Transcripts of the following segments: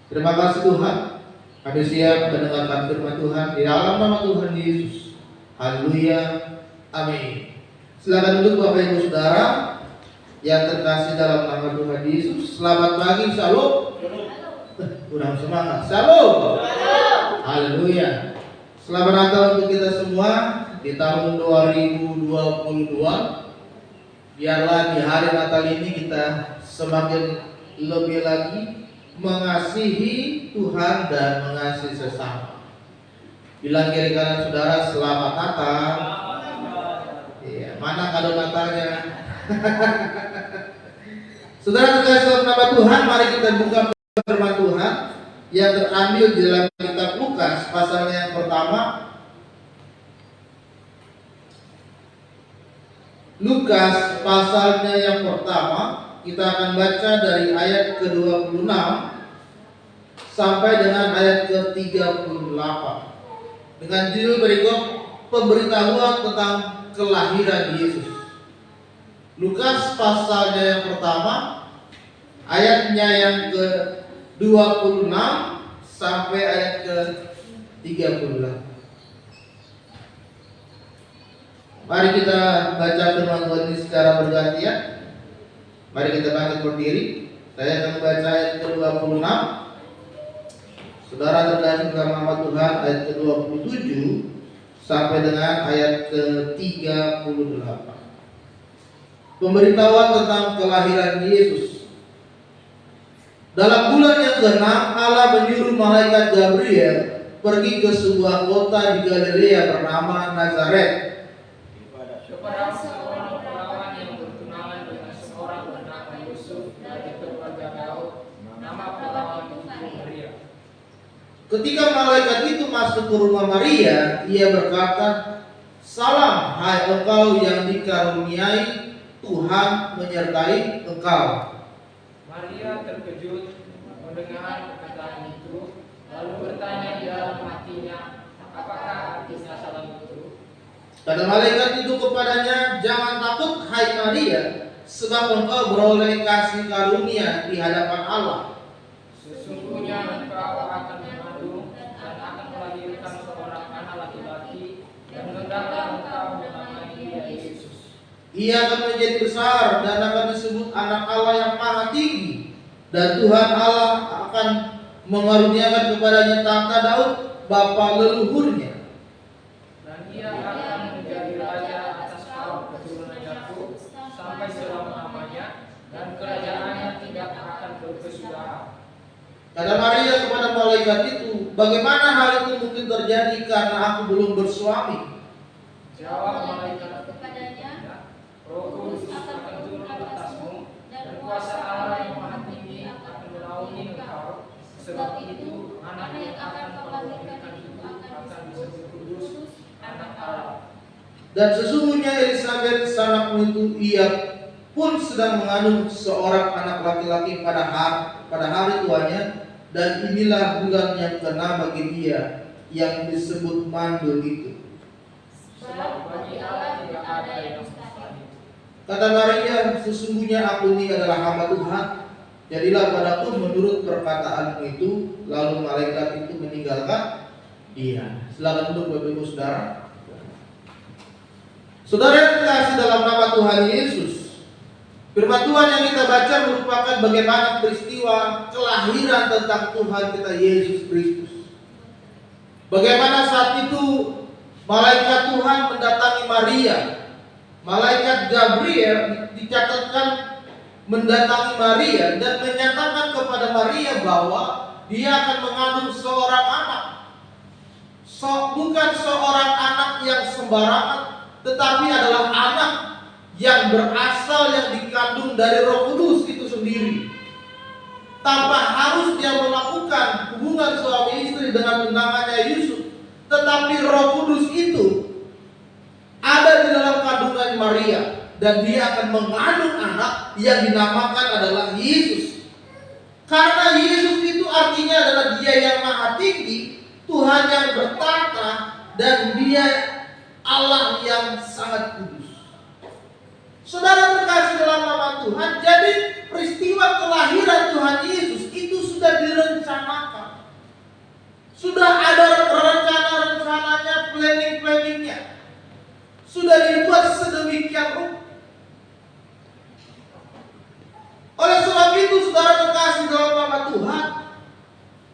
Terima kasih Tuhan, kami siap mendengarkan firman Tuhan di dalam nama Tuhan Yesus. Haleluya, amin. Silakan duduk Bapak Ibu Saudara yang terkasih dalam nama Tuhan Yesus. Selamat pagi, Shalom. Kurang semangat, Shalom. Haleluya. Selamat datang untuk kita semua di tahun 2022. Biarlah di hari Natal ini kita semakin lebih lagi mengasihi Tuhan dan mengasihi sesama. Bilang kiri kanan saudara, selamat Natal. Iya, mana kado Natalnya? Saudara terkasih dalam nama Tuhan, mari kita buka firman Tuhan yang terambil di dalam kitab Lukas pasalnya yang pertama. Lukas pasalnya yang pertama, kita akan baca dari ayat ke-26 sampai dengan ayat ke-38 dengan judul berikut, pemberitahuan tentang kelahiran Yesus. Lukas pasalnya yang pertama, ayatnya yang ke-26 sampai ayat ke-38. Mari kita baca firman Tuhan ini secara bergantian. Mari kita bangkit berdiri. Saya akan membaca ayat ke-26. Saudara terkasih dalam nama Tuhan, ayat ke-27 sampai dengan ayat ke-38. Pemberitahuan tentang kelahiran Yesus. Dalam bulan yang ke-6, Allah menyuruh malaikat Gabriel pergi ke sebuah kota di Galilea bernama Nazaret kepada seorang perawan yang bertunangan dengan seorang bernama Yusuf dari keluarga Daud, nama perawan itu Maria. Ketika malaikat itu masuk ke rumah Maria, ia berkata, "Salam, hai engkau yang dikaruniai, Tuhan menyertai engkau." Maria terkejut mendengar perkataan itu, lalu bertanya di dalam hatinya, apakah artinya salam itu? Kata malaikat itu kepadanya, "Jangan takut, hai Maria, sebab engkau beroleh kasih karunia di hadapan Allah. Sesungguhnya engkau akan mengandung dan akan melahirkan seorang anak laki-laki, dan hendaklah engkau menamai dia Yesus. Ia akan menjadi besar dan akan disebut anak Allah yang maha tinggi. Dan Tuhan Allah akan mengaruniakan kepadanya tahta Daud, bapa leluhurnya. Dan ia akan menjadi raja atas kaum keturunan Yakub sampai selama-lamanya, dan kerajaannya tidak akan berkesudahan." Kata Maria kepada malaikat itu, "Bagaimana hal itu mungkin terjadi karena aku belum bersuami?" Jawab malaikat kepadanya, Roh Kudus akan turun atasmu, dan kuasa Allah yang maha tinggi akan menaungi engkau. Sebab itu anak yang akan kau lahirkan itu akan disebut kudus, anak Allah. Dan sesungguhnya Elisabet sanakmu itu, ia pun sedang mengandung seorang anak laki-laki pada hari tuanya, dan inilah bulan yang ke-6 bagi dia yang disebut mandul itu. Sebab bagi Allah tidak ada yang mustahil. Kata Maria, "Sesungguhnya aku ini adalah hamba Tuhan, jadilah padaku menurut perkataanmu itu." Lalu malaikat itu meninggalkan dia. Silakan duduk Bapak Ibu Saudara. Saudara yang terkasih dalam nama Tuhan Yesus, firman Tuhan yang kita baca merupakan bagaimana peristiwa kelahiran tentang Tuhan kita Yesus Kristus. Bagaimana saat itu malaikat Tuhan mendatangi Maria. Malaikat Gabriel dicatatkan mendatangi Maria dan menyatakan kepada Maria bahwa dia akan mengandung seorang anak. Bukan seorang anak yang sembarangan, tetapi adalah anak yang berasal yang dikandung dari Roh Kudus itu sendiri. Tanpa harus dia melakukan hubungan suami istri dengan tunangannya Yusuf, tetapi Roh Kudus itu ada di dalam kandungan Maria, dan dia akan mengandung anak yang dinamakan adalah Yesus. Karena Yesus itu artinya adalah Dia yang maha tinggi, Tuhan yang bertahta, dan Dia Allah yang sangat kudus. Saudara terkasih dalam nama Tuhan, jadi peristiwa kelahiran Tuhan Yesus itu sudah direncanakan sedemikian rupa. Oleh sebab itu, saudara terkasih dalam nama Tuhan,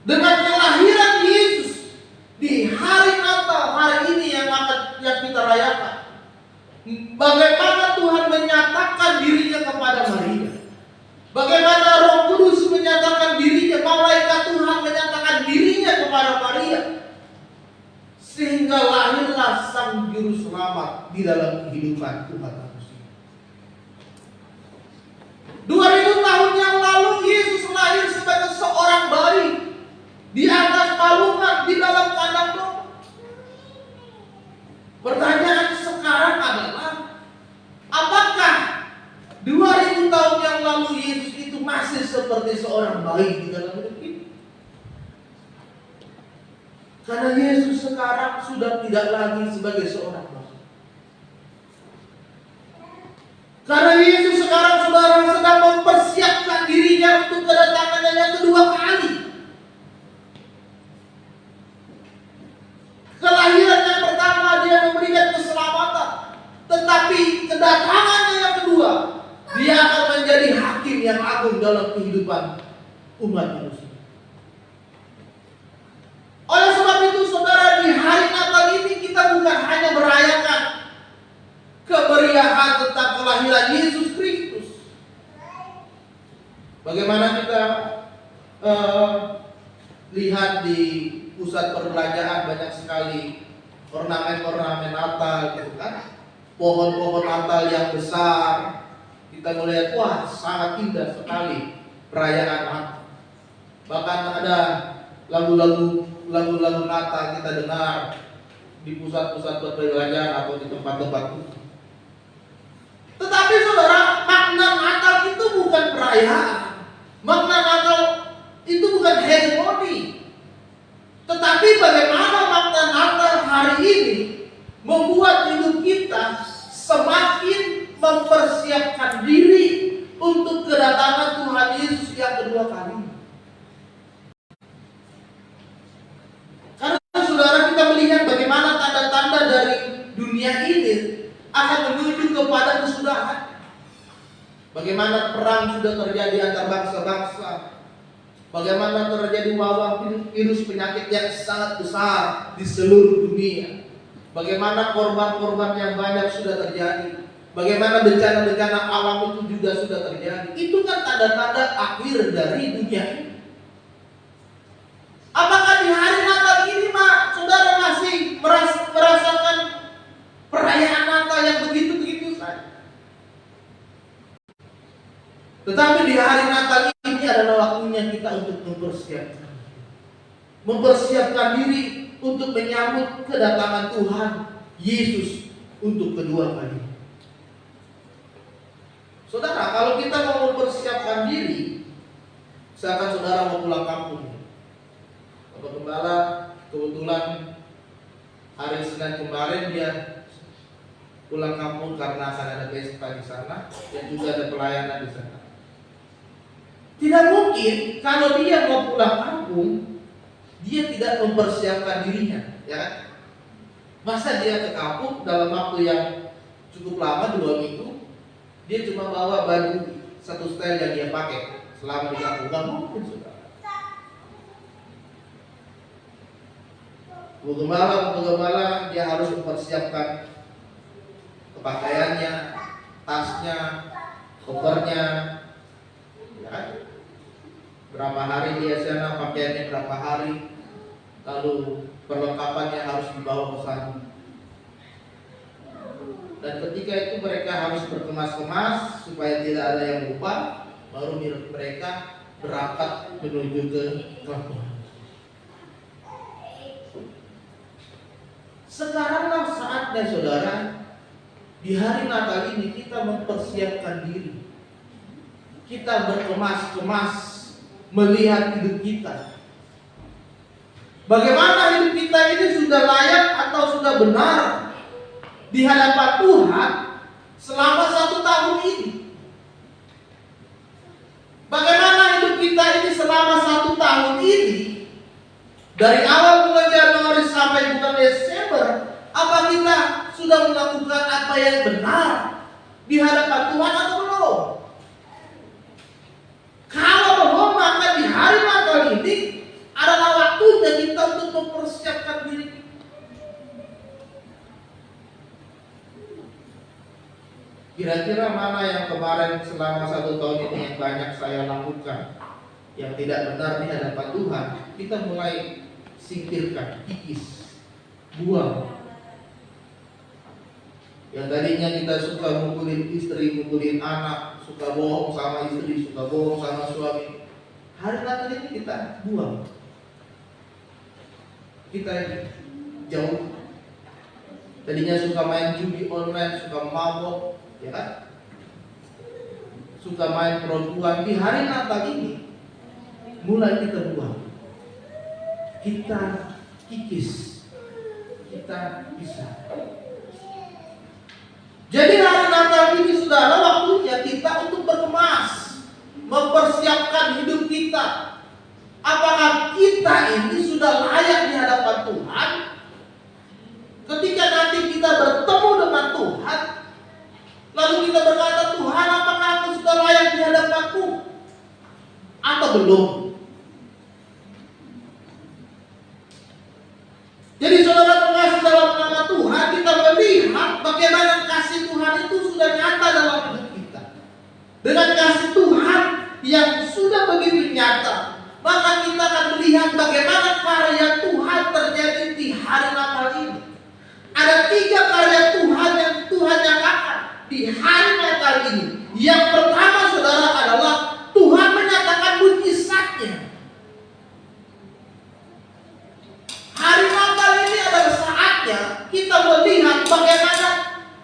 dengan kelahiran Yesus di hari Natal hari ini yang kita rayakan, bagaimana Tuhan menyatakan dirinya kepada Maria, bagaimana Roh Kudus menyatakan dirinya, malaikat Tuhan menyatakan dirinya kepada Maria, sehingga lahirlah Sang Juru Selamat di dalam kehidupan Tuhan manusia. 2000 tahun yang lalu Yesus lahir sebagai seorang bayi di atas palungan di dalam kandang domba. Pertanyaan sekarang adalah, apakah 2000 tahun yang lalu Yesus itu masih seperti seorang bayi di dalam hidup kita? Karena Yesus sekarang sudah tidak lagi sebagai seorang bayi. Karena Yesus sekarang, saudara, sedang mempersiapkan dirinya untuk kedatangannya yang kedua kali. Kelahiran yang pertama dia memberikan keselamatan, tetapi kedatangannya yang kedua, dia akan menjadi hakim yang agung dalam kehidupan umat manusia. Oleh sebab itu, saudara, di hari Natal ini kita bukan hanya merayakan kemeriahan tentang kelahiran Yesus Kristus. Bagaimana kita lihat di pusat perbelanjaan banyak sekali ornamen-ornamen Natal, gitu kan? Pohon-pohon Natal yang besar. Kita melihat, wah, sangat indah sekali perayaan Natal. Bahkan ada lagu-lagu Natal kita dengar di pusat-pusat perbelanjaan atau di tempat-tempat itu. Tetapi saudara, makna Natal itu bukan perayaan. Makna Natal itu bukan hegemoni. Tetapi bagaimana makna Natal hari ini membuat hidup kita semakin mempersiapkan diri untuk kedatangan Tuhan Yesus yang kedua kali. Karena saudara, kita melihat bagaimana tanda-tanda dari dunia ini akan menuju kepada kesudahan. Bagaimana perang sudah terjadi antar bangsa-bangsa. Bagaimana terjadi wabah virus penyakit yang sangat besar di seluruh dunia. Bagaimana korban-korban yang banyak sudah terjadi. Bagaimana bencana-bencana alam itu juga sudah terjadi. Itu kan tanda-tanda akhir dari dunia ini. Apakah di hari Natal ini, saudara masih merasakan perayaan Natal yang begitu-begitu saja? Tetapi di hari Natal ini adalah waktunya kita untuk mempersiapkan diri untuk menyambut kedatangan Tuhan Yesus untuk kedua kali. Saudara, kalau kita mau mempersiapkan diri, misalkan saudara mau pulang kampung, Bapak Gembala kebetulan hari Senin kemarin dia pulang kampung karena akan ada pesta di sana dan juga ada pelayanan di sana. Tidak mungkin kalau dia mau pulang kampung dia tidak mempersiapkan dirinya, ya kan? Masa dia ke kampung dalam waktu yang cukup lama, 2 minggu, dia cuma bawa baju satu style yang dia pakai selama di kampung? Gak mungkin, saudara. Bu Gembala dia harus mempersiapkan pakaiannya, tasnya, kopernya, ya. Berapa hari dia sana, pakaiannya berapa hari, lalu perlengkapannya harus dibawa ke sana. Dan ketika itu mereka harus berkemas-kemas supaya tidak ada yang lupa, baru mereka berangkat menuju ke kampung. Sekaranglah saatnya, saudara, di hari Natal ini kita mempersiapkan diri. Kita berkemas-kemas melihat hidup kita. Bagaimana hidup kita ini sudah layak atau sudah benar di hadapan Tuhan selama 1 tahun ini. Bagaimana hidup kita ini selama 1 tahun ini, dari awal bulan Januari sampai bulan Desember, apa kita sudah melakukan apa yang benar di hadapan Tuhan atau belum? Kalau belum, maka di hari Natal ini adalah waktunya kita untuk mempersiapkan diri. Kira-kira mana yang kemarin selama 1 tahun ini yang banyak saya lakukan yang tidak benar di hadapan Tuhan, kita mulai singkirkan, kikis, buang. Yang tadinya kita suka mukulin istri, mukulin anak, suka bohong sama istri, suka bohong sama suami, hari Natal ini kita buang. Kita jauh. Tadinya suka main judi online, suka mabok, ya kan? Suka main perempuan, di hari Natal ini mulai kita buang. Kita kikis, kita pisah. Jadi hari Natal ini saudara, waktunya kita untuk berkemas, mempersiapkan hidup kita. Apakah kita ini sudah layak di hadapan Tuhan? Ketika nanti kita bertemu dengan Tuhan, lalu kita berkata, Tuhan, apakah aku sudah layak di hadapan-Mu? Atau belum? Jadi saudara terkasih dalam nama Tuhan, kita melihat bagaimana kasih Tuhan itu sudah nyata dalam hidup kita. Dengan kasih Tuhan yang sudah begitu nyata, maka kita akan melihat bagaimana karya Tuhan terjadi di hari Natal ini. Ada 3 karya Tuhan yang Tuhan nyatakan di hari Natal ini. Yang pertama saudara adalah Tuhan menyatakan mujizatnya. Hari Natal ini adalah saatnya kita melihat bagaimana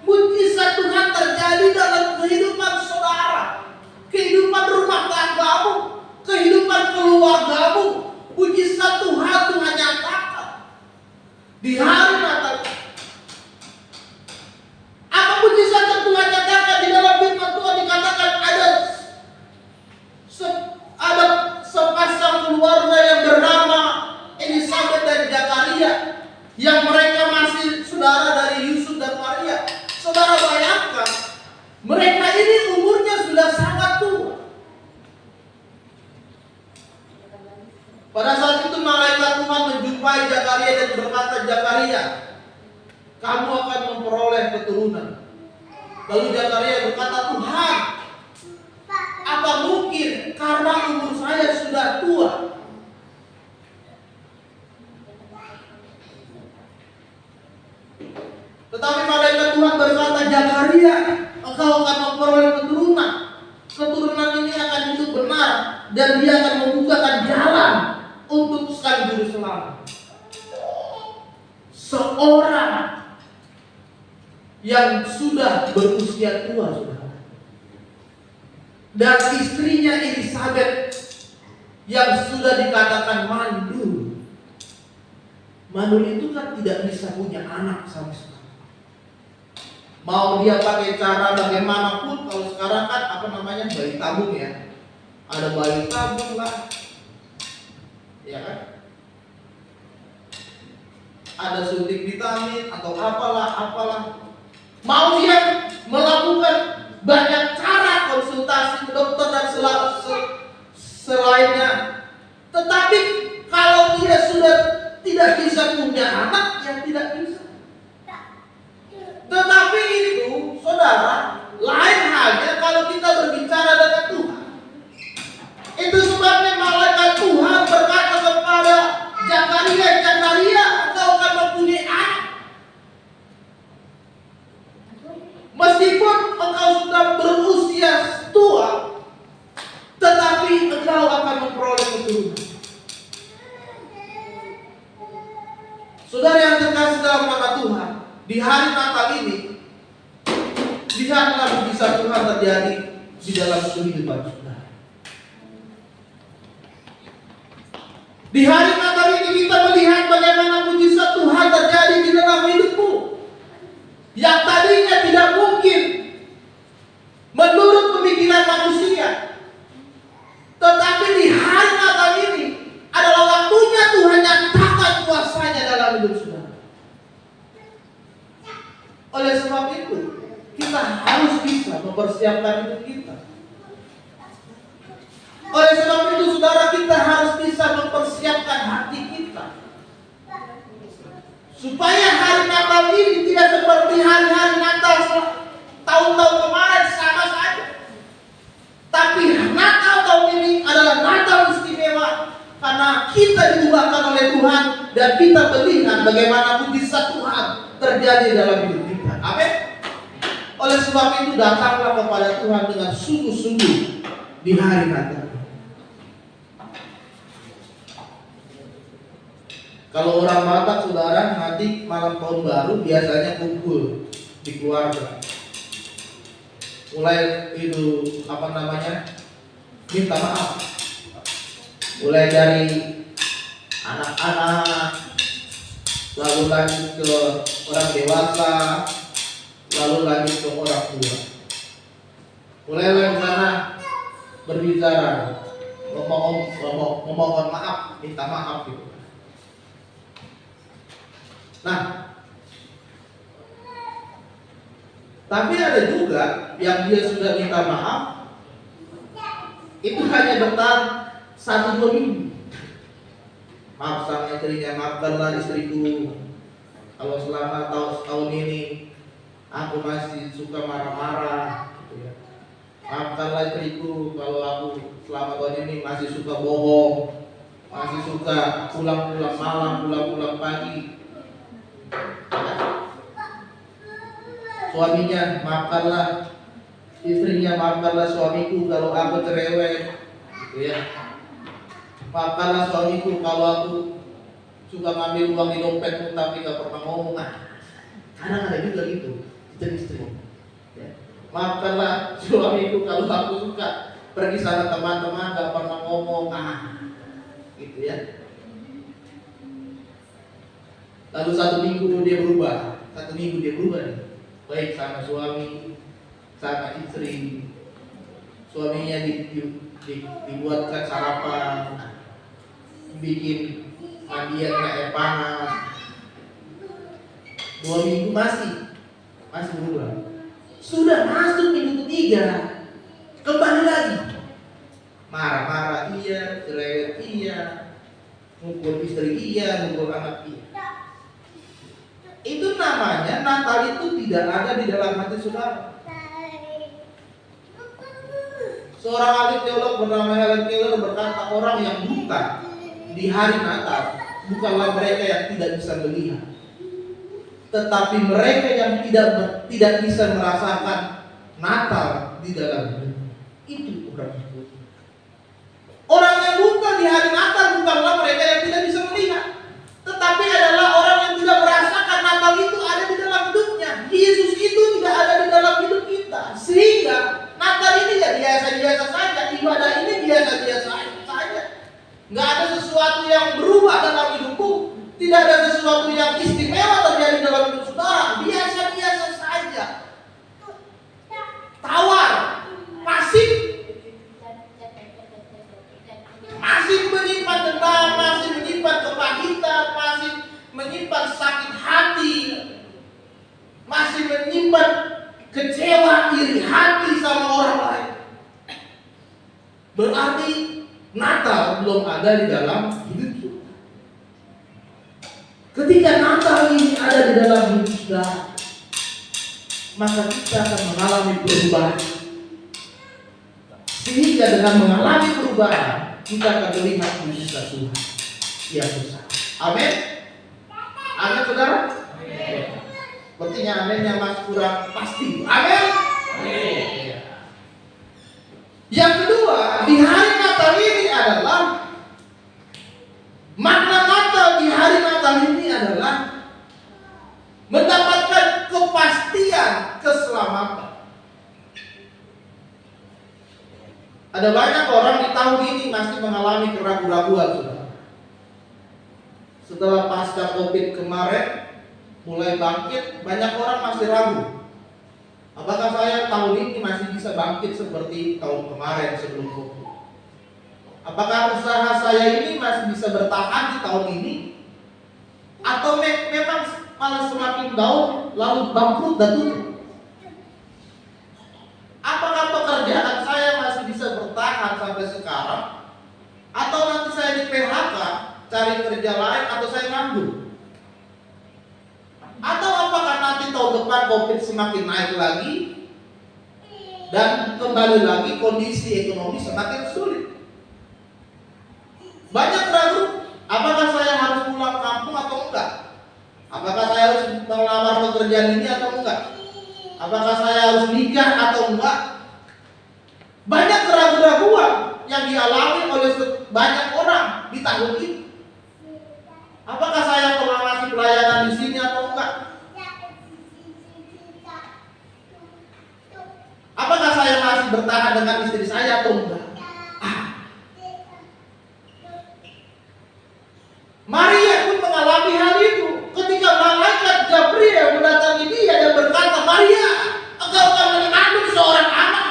mujizat Tuhan terjadi dalam kehidupan saudara, kehidupan rumah tanggamu, kehidupan keluargamu. Mujizat Tuhan nyatakan di hari Natal. Apa mujizat yang Tuhan nyatakan? Di dalam firman Tuhan dikatakan ada sepasang keluarga yang bernama Elisabeth dan Zakaria, yang mereka masih saudara dari Yusuf dan Maria. Saudara bayangkan, mereka ini umurnya sudah sangat tua. Pada saat itu malaikat Tuhan menjumpai Zakaria dan berkata, Zakaria, kamu akan memperoleh keturunan. Lalu Zakaria berkata, Tuhan, apa mungkin karena umur saya sudah tua? Tetapi malaikat Tuhan berkata, Zakaria, engkau akan memperoleh keturunan. Keturunan ini akan hidup benar dan dia akan membukakan jalan untuk sang juru selamat. Seorang yang sudah berusia tua, saudara, dan istrinya Elisabeth yang sudah dikatakan mandul. Mandul itu kan tidak bisa punya anak sama sekali. Mau dia pakai cara bagaimanapun, kalau sekarang kan bayi tabung ya. Ada bayi tabung lah, ya kan? Ada suntik vitamin atau apalah. Mau dia melakukan banyak cara konsultasi ke dokter dan selainnya. Tetapi kalau dia sudah tidak bisa punya anak, ya tidak bisa. Tetapi itu, saudara, lain halnya kalau kita berbicara dengan Tuhan. Itu sebabnya malaikat Tuhan berkata kepada Zakaria, engkau akan mempunyai anak. Meskipun engkau sudah berusia tua, tetapi engkau akan memperoleh keturunan. Saudara yang terkasih dalam nama Tuhan, di hari Natal ini, lihatlah mujizat Tuhan terjadi di dalam kehidupan saudara. Di hari Natal ini kita melihat bagaimana mujizat Tuhan terjadi di dalam hidupmu. Yang tadinya tidak mungkin menurut pemikiran manusia. Tetapi di hari Natal ini adalah waktunya Tuhan nyatakan kuasanya dalam hidup saudara. Oleh sebab itu, kita harus bisa mempersiapkan hidup kita. Oleh sebab itu saudara, kita harus bisa mempersiapkan hati kita supaya hari Natal ini tidak seperti hari-hari Natal tahun-tahun kemarin sama saja. Tapi Natal tahun ini adalah Natal istimewa karena kita diubahkan oleh Tuhan dan kita melihat bagaimana mujizat Tuhan terjadi dalam hidup kita. Amin. Oleh sebab itu datanglah kepada Tuhan dengan sungguh-sungguh di hari Natal. Kalau orang Batak saudara, nanti malam tahun baru biasanya kumpul di keluarga. Mulai itu minta maaf. Mulai dari anak-anak, lalu lanjut ke orang dewasa, lalu lanjut ke orang tua. Mulai dari sana berbicara, memohon maaf, minta maaf gitu. Nah, tapi ada juga yang dia sudah minta maaf, itu hanya bertahan 1-2 minggu. Maaf sama istrinya, maafkanlah istriku kalau selama tahun ini aku masih suka marah-marah gitu ya. Maafkanlah istriku kalau aku selama tahun ini masih suka bohong, masih suka pulang-pulang malam, pulang-pulang pagi. Suaminya, maafkanlah istrinya, maafkanlah suamiku kalau aku cerewet gitu ya. Maafkanlah suamiku kalau aku suka ngambil uang di dompetmu tapi gak pernah ngomong. Kadang ada juga gitu istri-istri ya. Maafkanlah suamiku kalau aku suka pergi sama teman-teman gak pernah ngomong gitu ya. Lalu 1 minggu dia berubah, 1 minggu dia berubah nih. Baik sama suami, sama istri. Suaminya dibuatkan sarapan, bikin mandian air panas. 2 minggu masih berubah. Sudah masuk minggu ketiga, kembali lagi. Marah-marah iya, cerewet iya, mukul istri iya, mukul anak iya. Itu namanya Natal itu tidak ada di dalam hati saudara. Seorang ahli teolog bernama Helen Keller berkata, orang yang buta di hari Natal bukanlah mereka yang tidak bisa melihat, tetapi mereka yang tidak bisa merasakan Natal di dalam hidup. Itu orang yang buta. Orang yang buta di hari Natal bukanlah mereka yang tidak bisa melihat, tetapi adalah orang yang tidak merasakan Natal itu ada di dalam hidupnya. Yesus itu tidak ada di dalam hidup kita, sehingga Natal ini ya biasa-biasa saja, ibadah ini biasa-biasa saja. Nggak ada sesuatu yang berubah dalam hidupku, tidak ada sesuatu yang istimewa terjadi dalam hidup saudara, biasa-biasa saja. Tawar, masih menyimpan dendam, masih menyimpan kepahitan, masih menyimpan sakit hati, masih menyimpan kecewa, iri hati sama orang lain. Berarti Natal belum ada di dalam hidup kita. Ketika Natal ini ada di dalam hidup kita, maka kita akan mengalami perubahan. Sehingga dengan mengalami perubahan, kita akan melihat mujizat Tuhan yang besar. Amin. Amin saudara. Berarti aminnya masih kurang pasti. Amin. Yang kedua, di hari Natal ini adalah makna Natal di hari Natal ini adalah mendapatkan kepastian keselamatan. Ada banyak orang di tahun ini masih mengalami keraguan-raguan, saudara. Setelah pasca COVID kemarin mulai bangkit, banyak orang masih ragu. Apakah saya tahun ini masih bisa bangkit seperti tahun kemarin sebelum COVID? Apakah usaha saya ini masih bisa bertahan di tahun ini? Atau memang malah semakin down lalu bangkrut dan tutup? Apakah pekerjaan saya masih bisa bertahan sampai sekarang? Atau nanti saya di PHK, cari kerja lain, atau saya nganggur? Atau apakah nanti tahun depan COVID semakin naik lagi dan kembali lagi kondisi ekonomi semakin sulit? Banyak ragu, apakah saya harus pulang kampung atau enggak? Apakah saya harus melamar pekerjaan ini atau enggak? Apakah saya harus nikah atau enggak? Banyak keraguan-keraguan yang dialami oleh banyak orang di tahun ini. Apakah saya masih pelayanan di sini atau enggak? Apakah saya masih bertahan dengan istri saya atau enggak? Maria pun mengalami hal itu ketika malaikat Gabriel mendatangi dia dan berkata, Maria, engkau akan mengandung seorang anak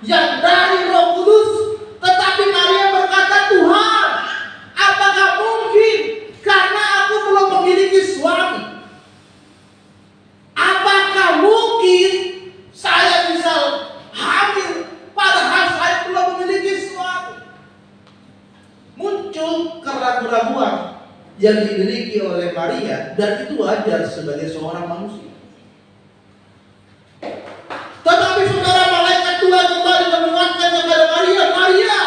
yang dari Roh Kudus. Tetapi Maria berkata, Tuhan, apakah mungkin karena aku belum memiliki suami? Apakah mungkin saya bisa hamil padahal saya belum memiliki suami? Muncul keraguan-keraguan yang dimiliki oleh Maria, dan itu wajar sebagai seorang manusia. Tetapi saudara, malaikat Tuhan kembali mengingatkan kepada Maria, Maria,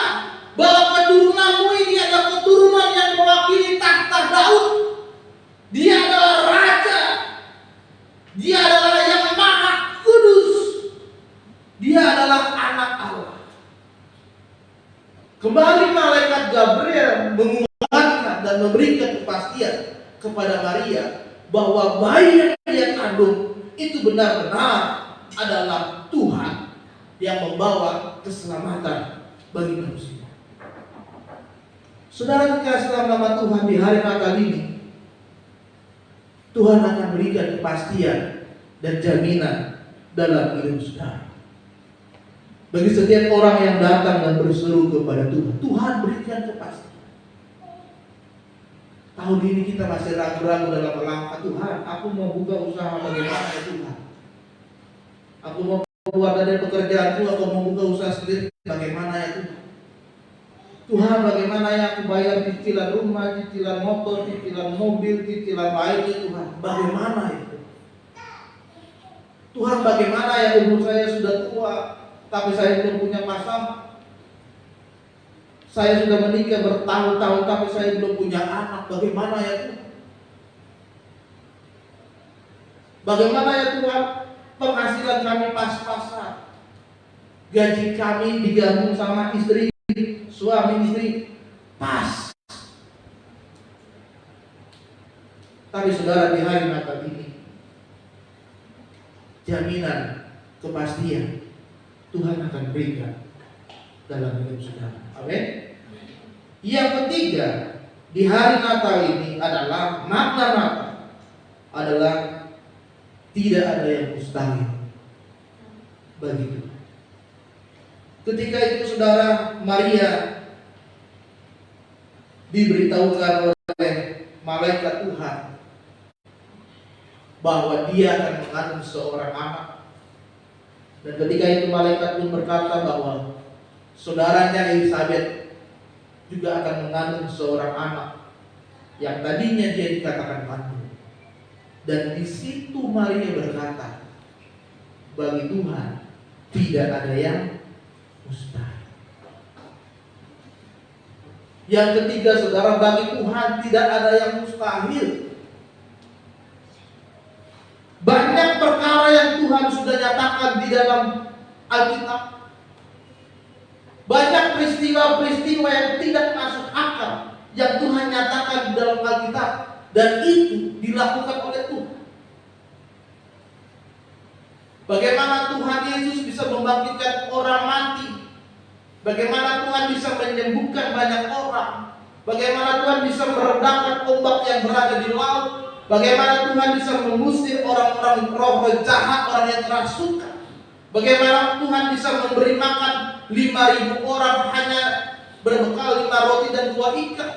bahwa keturunanmu ini adalah keturunan yang mewakili tahta Daud. Dia adalah raja. Dia adalah yang maha kudus. Dia adalah anak Allah. Kembali malaikat Gabriel menguatkan dan memberikan kepastian kepada Maria bahwa bayi yang dia kandung itu benar-benar adalah Tuhan yang membawa keselamatan bagi manusia. Saudara dikasih dalam nama Tuhan, di hari Natal ini Tuhan akan berikan kepastian dan jaminan dalam hidup saudara. Bagi setiap orang yang datang dan berseru kepada Tuhan, Tuhan berikan kepastian. Tahun ini kita masih ragu-ragu dalam melangkah, Tuhan, aku mau buka usaha bagaimana ya Tuhan? Aku mau keluar dari pekerjaanku, aku mau buka usaha sendiri, bagaimana ya Tuhan? Tuhan, bagaimana ya aku bayar cicilan rumah, cicilan motor, cicilan mobil, cicilan lainnya Tuhan? Bagaimana itu? Tuhan, bagaimana ya umur saya sudah tua, tapi saya belum punya pasangan. Saya sudah menikah bertahun-tahun, tapi saya belum punya anak. Bagaimana ya Tuhan? Bagaimana ya Tuhan? Penghasilan kami pas-pasan, gaji kami digabung sama istri, suami istri, pas. Tapi saudara, di hari Natal ini, jaminan kepastian Tuhan akan berikan dalam hidup saudara. Amin. Yang ketiga, di hari Natal ini adalah makna Natal adalah tidak ada yang mustahil bagi Tuhan. Ketika itu saudara, Maria diberitahukan oleh malaikat Tuhan bahwa dia akan mengandung seorang anak. Dan ketika itu malaikat pun berkata bahwa saudaranya Elizabeth juga akan mengandung seorang anak yang tadinya dia dikatakan mantu. Dan di situ Maria berkata, bagi Tuhan tidak ada yang mustahil. Yang ketiga saudara, bagi Tuhan tidak ada yang mustahil. Banyak perkara yang Tuhan sudah nyatakan di dalam Alkitab. Banyak peristiwa-peristiwa yang tidak masuk akal yang Tuhan nyatakan di dalam Alkitab, dan itu dilakukan oleh Tuhan. Bagaimana Tuhan Yesus bisa membangkitkan orang mati? Bagaimana Tuhan bisa menyembuhkan banyak orang? Bagaimana Tuhan bisa meredamkan ombak yang berada di laut? Bagaimana Tuhan bisa mengusir orang-orang roh jahat, orang yang kerasukan? Bagaimana Tuhan bisa memberi makan 5.000 orang hanya berbekal 5 roti dan 2 ikan?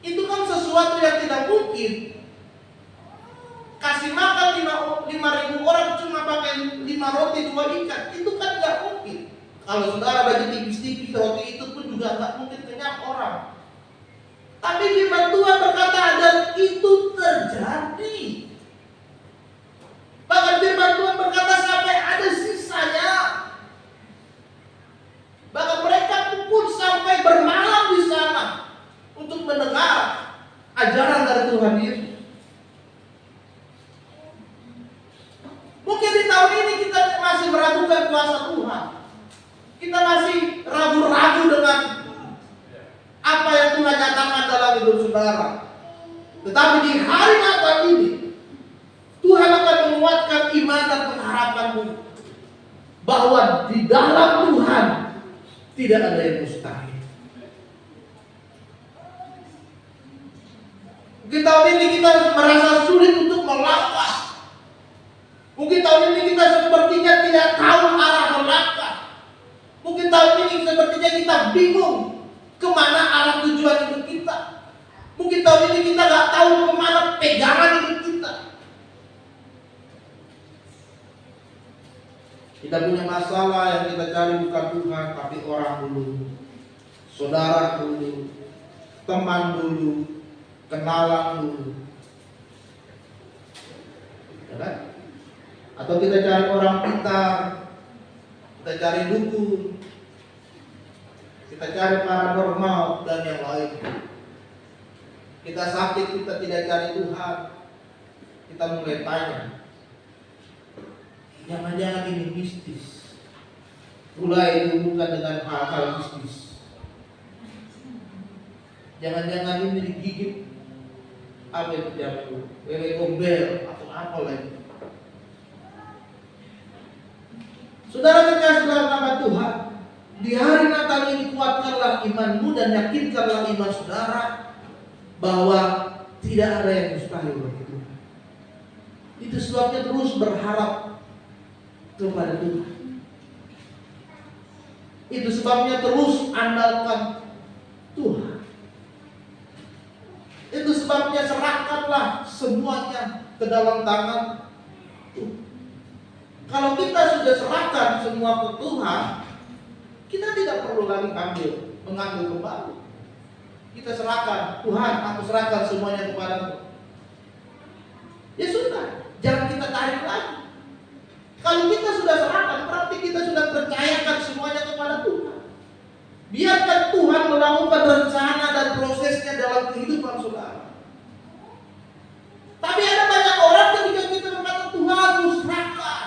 Itu kan sesuatu yang tidak mungkin. Kasih makan 5.000 orang cuma pakai 5 roti 2 ikan, itu kan nggak mungkin. Kalau saudara bagi tipis-tipis roti itu pun juga nggak mungkin kenyang orang. Tapi firman Tuhan berkata dan itu terjadi. Bahkan firman Tuhan berkata sampai ada sisanya. Bahkan mereka pun sampai bermalam di sana untuk mendengar ajaran dari Tuhan Yesus. Mungkin di tahun ini kita masih meragukan kuasa Tuhan. Kita masih ragu-ragu dengan apa yang Tuhan nyatakan dalam hidup saudara. Tetapi di hari Natal ini Tuhan akan menguatkan iman dan pengharapanmu bahwa di dalam Tuhan tidak ada yang mustahil. Mungkin tahun ini kita merasa sulit untuk melangkah. Mungkin tahun ini kita sepertinya tidak tahu arah melangkah. Mungkin tahun ini sepertinya kita bingung kemana arah tujuan hidup kita. Mungkin tahun ini kita nggak tahu kemana pegangan hidup kita. Kita punya masalah yang kita cari bukan Tuhan, tapi orang dulu, saudara dulu, teman dulu, kenalan dulu. Ya kan? Atau kita cari orang pintar, kita cari dukun, kita cari paranormal dan yang lain. Kita sakit, kita tidak cari Tuhan. Kita mulai tanya, jangan-jangan ini mistis. Mulai dihubungkan dengan hal-hal mistis. Jangan-jangan ini digigit apa itu jamu, lele gombel atau apa lagi. Saudara kekasih dalam nama Tuhan, di hari Natal ini kuatkanlah imanmu dan yakinkanlah iman saudara bahwa tidak ada yang mustahil bagi Tuhan. Itu sebabnya terus berharap kepada Tuhan. Itu sebabnya terus andalkan Tuhan. Itu sebabnya serahkanlah semuanya ke dalam tangan Tuhan. Kalau kita sudah serahkan semua ke Tuhan, kita tidak perlu lagi mengambil kembali. Kita serahkan, Tuhan, aku serahkan semuanya kepadamu. Ya sudah, jangan kita tarik lagi. Kalau kita sudah serahkan, berarti kita sudah percayakan semuanya kepada Tuhan. Biarkan Tuhan melakukan rencana dan prosesnya dalam kehidupan saudara. Tapi ada banyak orang ketika kita berkata, Tuhan, aku serahkan.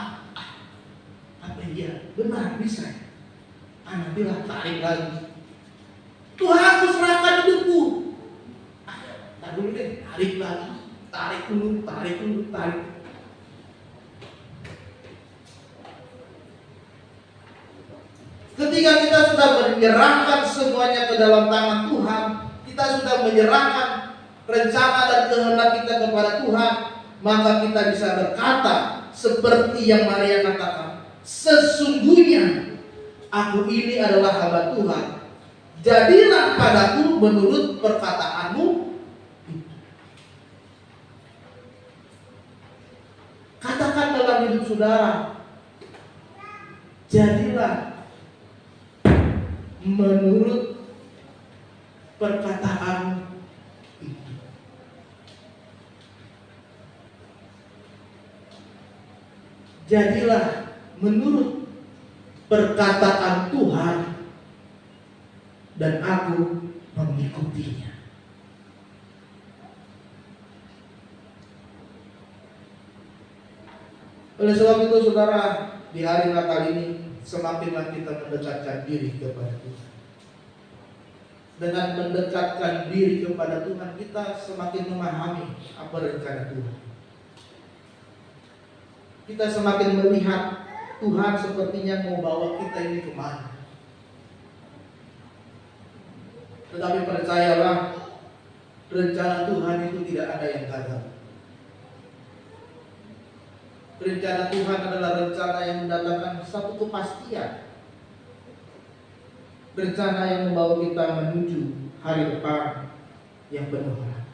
Apa iya? Benar, bisa. Anak bilang, tarik lagi. Tuhan, aku serahkan hidupku. Tak dulu deh, tarik lagi. Tarik dulu, tarik. Ketika kita sudah menyerahkan semuanya ke dalam tangan Tuhan, kita sudah menyerahkan rencana dan kehendak kita kepada Tuhan, maka kita bisa berkata seperti yang Maria katakan, sesungguhnya aku ini adalah hamba Tuhan, jadilah padaku menurut perkataanmu. Katakan dalam hidup saudara, jadilah menurut perkataan itu. Jadilah menurut perkataan Tuhan dan aku mengikutinya. Oleh sebab itu saudara, di hari Natal ini semakinlah kita mendekatkan diri kepada Tuhan. Dengan mendekatkan diri kepada Tuhan, kita semakin memahami apa rencana Tuhan. Kita semakin melihat Tuhan sepertinya mau bawa kita ini kemana. Tetapi percayalah, rencana Tuhan itu tidak ada yang gagal. Rencana Tuhan adalah rencana yang mendatangkan satu kepastian. Rencana yang membawa kita menuju hari depan yang penuh harapan.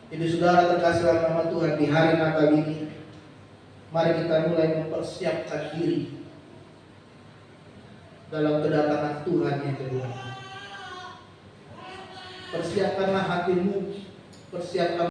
Jadi saudara terkasih dalam nama Tuhan, di hari Natal ini Mari kita mulai mempersiapkan diri dalam kedatangan Tuhan yang kedua. Persiapkanlah hatimu, persiapkan